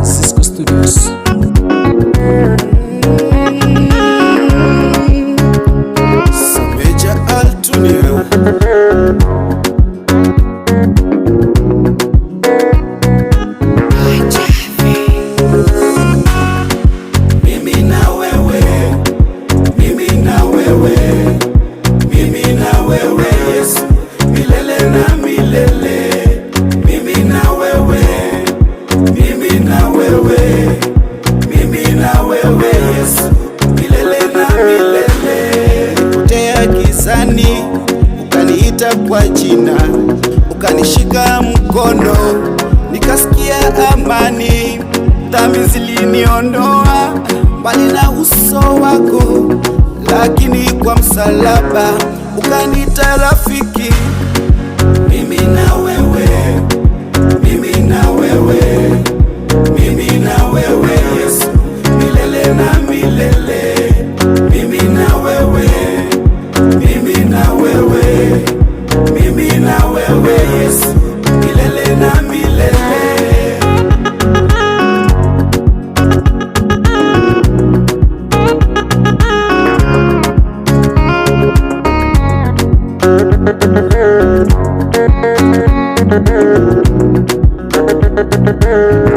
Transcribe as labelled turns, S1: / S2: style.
S1: Cisco Studios.
S2: Sameja Altunia. Mimi na wewe, mimi na wewe, mimi na wewe Yesu, milele na milele. Mimi na wewe, mimi na wewe, mimi na wewe Yesu, milele na milele. Potea gizani, ukaniita kwa jina, ukanishika mkono, nikasikia amani. Dhambi ziliniondoa mbali na uso wako, lakini kwa msalaba ukaniita rafiki. Mimi na wewe, mimi na wewe, mimi na wewe Yesu, milele na milele. Mimi na wewe, mimi na wewe, mimi na wewe Yesu, milele na milele.
S3: Thank you.